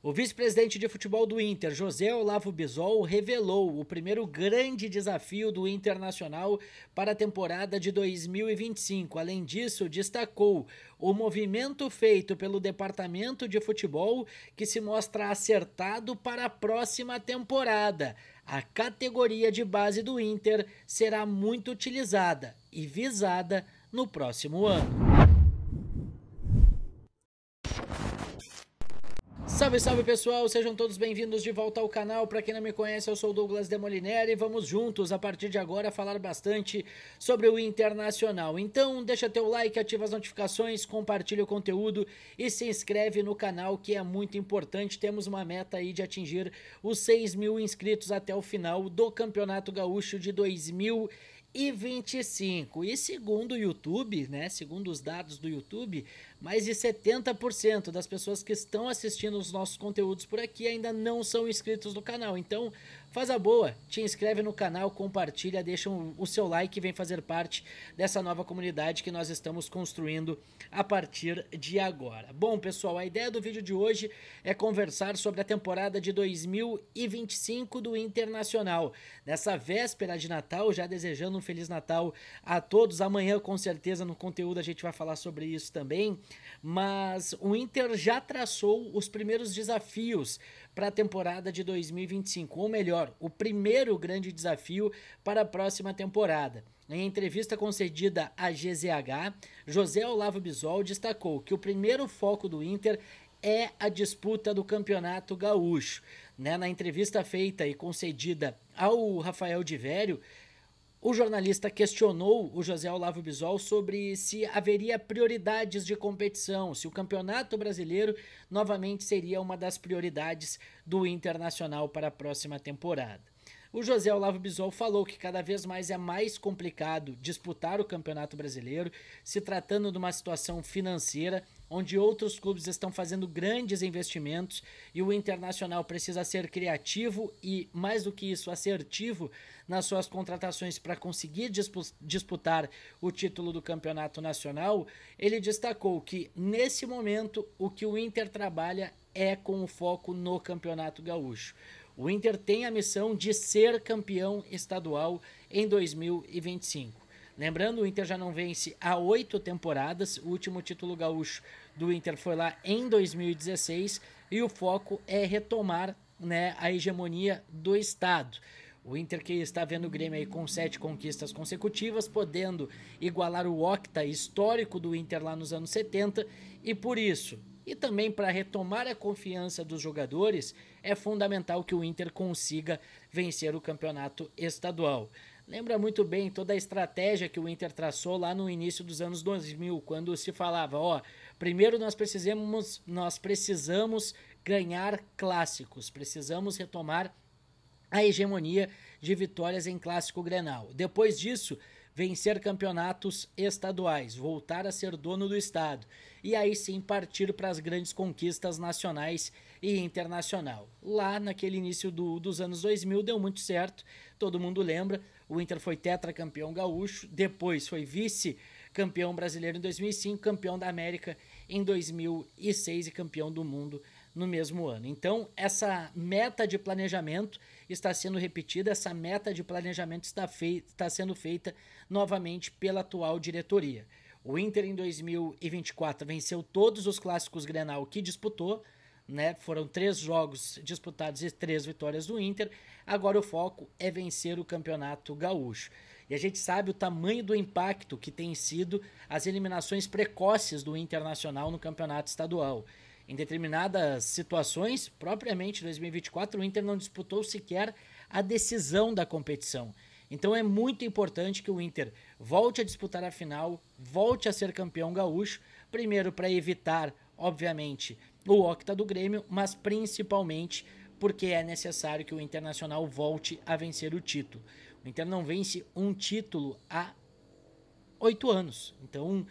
O vice-presidente de futebol do Inter, José Olavo Bisol, revelou o primeiro grande desafio do Internacional para a temporada de 2025. Além disso, destacou o movimento feito pelo departamento de futebol que se mostra acertado para a próxima temporada. A categoria de base do Inter será muito utilizada e visada no próximo ano. Salve, salve pessoal, sejam todos bem-vindos de volta ao canal. Para quem não me conhece, eu sou o Douglas Demoliner e vamos juntos, a partir de agora, falar bastante sobre o Internacional. Então, deixa teu like, ativa as notificações, compartilha o conteúdo e se inscreve no canal, que é muito importante. Temos uma meta aí de atingir os 6.000 inscritos até o final do Campeonato Gaúcho de 2025. E segundo o YouTube, né, segundo os dados do YouTube, mais de 70% das pessoas que estão assistindo os nossos conteúdos por aqui ainda não são inscritos no canal. Então, faz a boa, te inscreve no canal, compartilha, deixa o seu like e vem fazer parte dessa nova comunidade que nós estamos construindo a partir de agora. Bom, pessoal, a ideia do vídeo de hoje é conversar sobre a temporada de 2025 do Internacional. Nessa véspera de Natal, já desejando um Feliz Natal a todos. Amanhã, com certeza, no conteúdo a gente vai falar sobre isso também. Mas o Inter já traçou os primeiros desafios para a temporada de 2025, ou melhor, o primeiro grande desafio para a próxima temporada. Em entrevista concedida à GZH, José Olavo Bisol destacou que o primeiro foco do Inter é a disputa do Campeonato Gaúcho. Na entrevista feita e concedida ao Rafael de Vério, o jornalista questionou o José Olavo Bisol sobre se haveria prioridades de competição, se o Campeonato Brasileiro novamente seria uma das prioridades do Internacional para a próxima temporada. O José Olavo Bisol falou que cada vez mais é mais complicado disputar o Campeonato Brasileiro, se tratando de uma situação financeira onde outros clubes estão fazendo grandes investimentos e o Internacional precisa ser criativo e, mais do que isso, assertivo nas suas contratações para conseguir disputar o título do Campeonato Nacional. Ele destacou que, nesse momento, o que o Inter trabalha é com o foco no Campeonato Gaúcho. O Inter tem a missão de ser campeão estadual em 2025. Lembrando, o Inter já não vence há 8 temporadas, o último título gaúcho do Inter foi lá em 2016 e o foco é retomar, né, a hegemonia do estado. O Inter que está vendo o Grêmio aí com 7 conquistas consecutivas, podendo igualar o octa histórico do Inter lá nos anos 70 e por isso, e também para retomar a confiança dos jogadores, é fundamental que o Inter consiga vencer o campeonato estadual. Lembra muito bem toda a estratégia que o Inter traçou lá no início dos anos 2000, quando se falava, primeiro nós precisamos ganhar clássicos, precisamos retomar a hegemonia de vitórias em Clássico Grenal. Depois disso, vencer campeonatos estaduais, voltar a ser dono do estado e aí sim partir para as grandes conquistas nacionais e internacional. Lá naquele início dos anos 2000 deu muito certo, todo mundo lembra, o Inter foi tetracampeão gaúcho, depois foi vice-campeão brasileiro em 2005, campeão da América em 2006 e campeão do mundo no mesmo ano. Então, essa meta de planejamento está sendo repetida, essa meta de planejamento está sendo feita novamente pela atual diretoria. O Inter em 2024 venceu todos os clássicos Grenal que disputou, né? Foram 3 jogos disputados e 3 vitórias do Inter. Agora o foco é vencer o Campeonato Gaúcho. E a gente sabe o tamanho do impacto que tem sido as eliminações precoces do Internacional no Campeonato Estadual. Em determinadas situações, propriamente em 2024, o Inter não disputou sequer a decisão da competição. Então é muito importante que o Inter volte a disputar a final, volte a ser campeão gaúcho, primeiro para evitar, obviamente, o octa do Grêmio, mas principalmente porque é necessário que o Internacional volte a vencer o título. O Inter não vence um título há 8 anos, então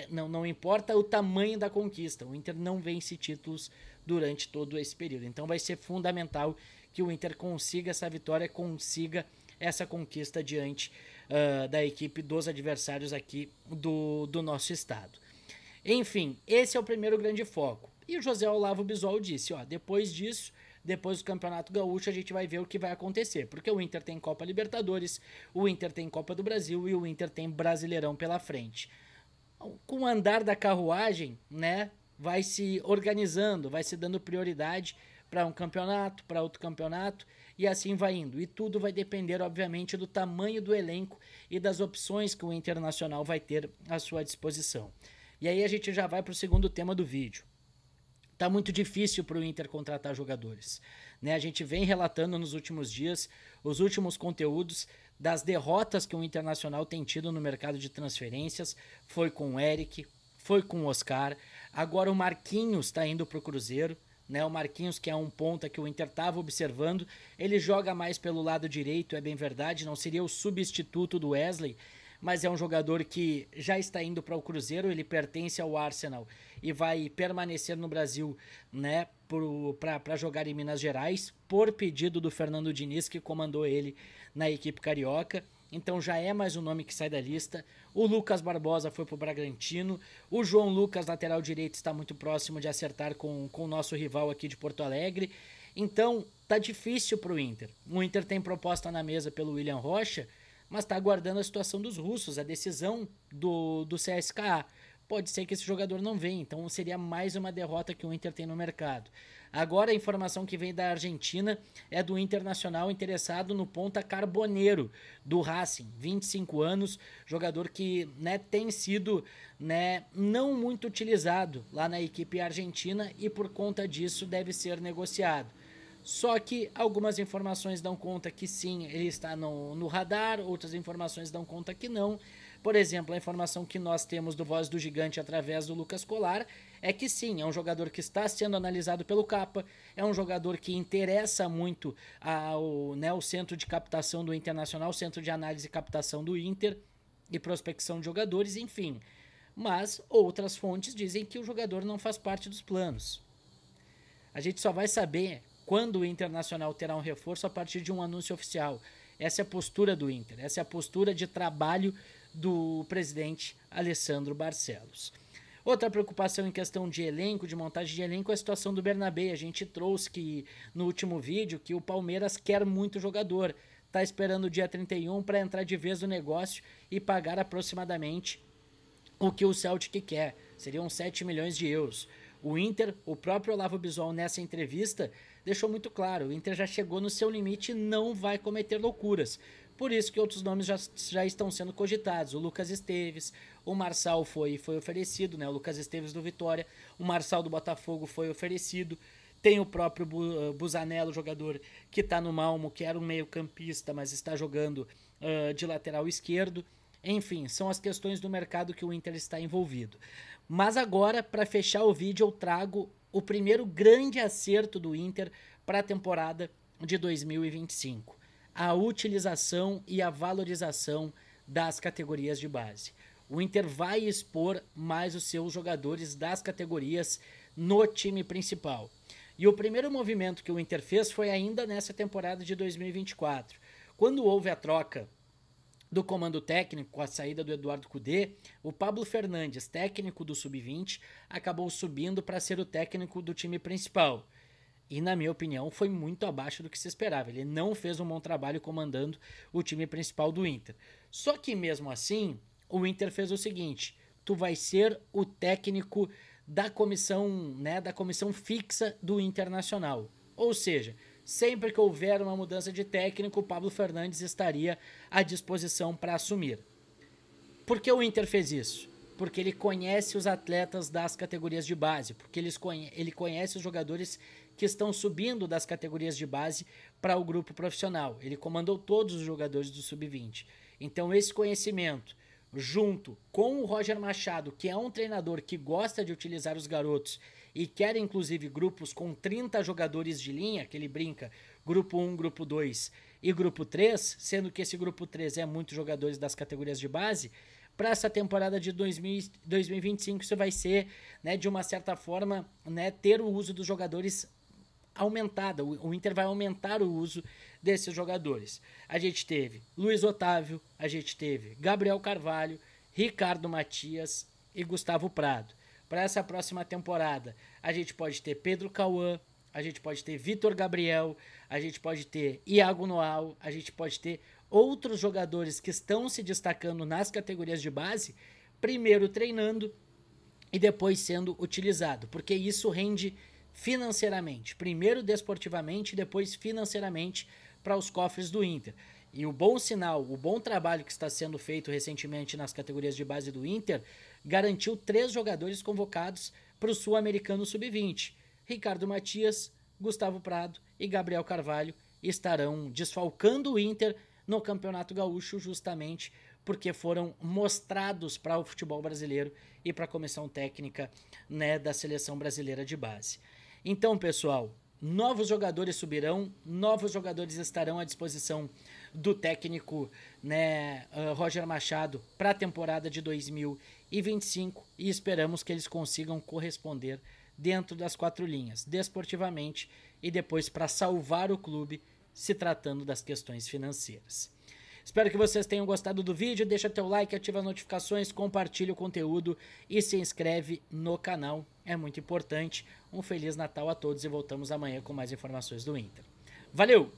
não importa o tamanho da conquista, o Inter não vence títulos durante todo esse período. Então vai ser fundamental que o Inter consiga essa vitória, consiga essa conquista diante da equipe dos adversários aqui do nosso estado. Enfim, esse é o primeiro grande foco. E o José Olavo Bisol disse, ó, depois disso, depois do Campeonato Gaúcho, a gente vai ver o que vai acontecer. Porque o Inter tem Copa Libertadores, o Inter tem Copa do Brasil e o Inter tem Brasileirão pela frente. Com o andar da carruagem, né, vai se organizando, vai se dando prioridade para um campeonato, para outro campeonato, e assim vai indo. E tudo vai depender, obviamente, do tamanho do elenco e das opções que o Internacional vai ter à sua disposição. E aí a gente já vai para o segundo tema do vídeo. Tá muito difícil para o Inter contratar jogadores, né? A gente vem relatando nos últimos dias os últimos conteúdos das derrotas que o Internacional tem tido no mercado de transferências. Foi com o Eric, foi com o Oscar, agora o Marquinhos está indo para o Cruzeiro, né? O Marquinhos, que é um ponta que o Inter estava observando, ele joga mais pelo lado direito, é bem verdade, não seria o substituto do Wesley, mas é um jogador que já está indo para o Cruzeiro, ele pertence ao Arsenal e vai permanecer no Brasil, né, para jogar em Minas Gerais, por pedido do Fernando Diniz, que comandou ele na equipe carioca. Então já é mais um nome que sai da lista. O Lucas Barbosa foi para o Bragantino. O João Lucas, lateral direito, está muito próximo de acertar com o nosso rival aqui de Porto Alegre. Então tá difícil para o Inter. O Inter tem proposta na mesa pelo William Rocha, mas está aguardando a situação dos russos, a decisão do CSKA. Pode ser que esse jogador não venha, então seria mais uma derrota que o Inter tem no mercado. Agora a informação que vem da Argentina é do Internacional interessado no ponta Carboneiro, do Racing, 25 anos, jogador que, né, tem sido, né, não muito utilizado lá na equipe argentina e por conta disso deve ser negociado. Só que algumas informações dão conta que sim, ele está no radar, outras informações dão conta que não. Por exemplo, a informação que nós temos do Voz do Gigante através do Lucas Colar é que sim, é um jogador que está sendo analisado pelo Capa, é um jogador que interessa muito o centro de captação do Internacional, centro de análise e captação do Inter e prospecção de jogadores, enfim. Mas outras fontes dizem que o jogador não faz parte dos planos. A gente só vai saber quando o Internacional terá um reforço a partir de um anúncio oficial. Essa é a postura do Inter, essa é a postura de trabalho do presidente Alessandro Barcelos. Outra preocupação em questão de elenco, de montagem de elenco, é a situação do Bernabé. A gente trouxe que no último vídeo que o Palmeiras quer muito jogador, está esperando o dia 31 para entrar de vez no negócio e pagar aproximadamente o que o Celtic quer, seriam 7 milhões de euros. O Inter, o próprio Olavo Bisol nessa entrevista deixou muito claro, o Inter já chegou no seu limite e não vai cometer loucuras. Por isso que outros nomes já estão sendo cogitados. O Lucas Esteves, o Marçal foi oferecido, né? O Lucas Esteves do Vitória, o Marçal do Botafogo foi oferecido. Tem o próprio Busanello, jogador que está no Malmo, que era um meio campista, mas está jogando de lateral esquerdo. Enfim, são as questões do mercado que o Inter está envolvido. Mas agora, para fechar o vídeo, eu trago o primeiro grande acerto do Inter para a temporada de 2025. A utilização e a valorização das categorias de base. O Inter vai expor mais os seus jogadores das categorias no time principal. E o primeiro movimento que o Inter fez foi ainda nessa temporada de 2024. Quando houve a troca do comando técnico, com a saída do Eduardo Cudê, o Pablo Fernandes, técnico do Sub-20, acabou subindo para ser o técnico do time principal. E, na minha opinião, foi muito abaixo do que se esperava. Ele não fez um bom trabalho comandando o time principal do Inter. Só que, mesmo assim, o Inter fez o seguinte: tu vai ser o técnico da comissão, né, da comissão fixa do Internacional. Ou seja, sempre que houver uma mudança de técnico, o Pablo Fernandes estaria à disposição para assumir. Por que o Inter fez isso? Porque ele conhece os atletas das categorias de base, porque ele conhece os jogadores que estão subindo das categorias de base para o grupo profissional. Ele comandou todos os jogadores do Sub-20. Então esse conhecimento, junto com o Roger Machado, que é um treinador que gosta de utilizar os garotos e quer inclusive grupos com 30 jogadores de linha, que ele brinca, grupo 1, grupo 2 e grupo 3, sendo que esse grupo 3 é muitos jogadores das categorias de base. Para essa temporada de 2025 isso vai ser, né, de uma certa forma, né, ter o uso dos jogadores aumentada. O Inter vai aumentar o uso desses jogadores. A gente teve Luiz Otávio, a gente teve Gabriel Carvalho, Ricardo Matias e Gustavo Prado. para essa próxima temporada, a gente pode ter Pedro Cauã, a gente pode ter Vitor Gabriel, a gente pode ter Iago Noal, a gente pode ter outros jogadores que estão se destacando nas categorias de base, primeiro treinando e depois sendo utilizado, porque isso rende financeiramente, primeiro desportivamente e depois financeiramente para os cofres do Inter. E o bom sinal, o bom trabalho que está sendo feito recentemente nas categorias de base do Inter, garantiu 3 jogadores convocados para o Sul-Americano Sub-20. Ricardo Matias, Gustavo Prado e Gabriel Carvalho estarão desfalcando o Inter no Campeonato Gaúcho, justamente porque foram mostrados para o futebol brasileiro e para a comissão técnica, né, da seleção brasileira de base. Então, pessoal, novos jogadores subirão, novos jogadores estarão à disposição do técnico, né, Roger Machado para a temporada de 2025 e esperamos que eles consigam corresponder dentro das 4 linhas, desportivamente e depois para salvar o clube se tratando das questões financeiras. Espero que vocês tenham gostado do vídeo, deixa teu like, ativa as notificações, compartilha o conteúdo e se inscreve no canal, é muito importante. Um Feliz Natal a todos e voltamos amanhã com mais informações do Inter. Valeu!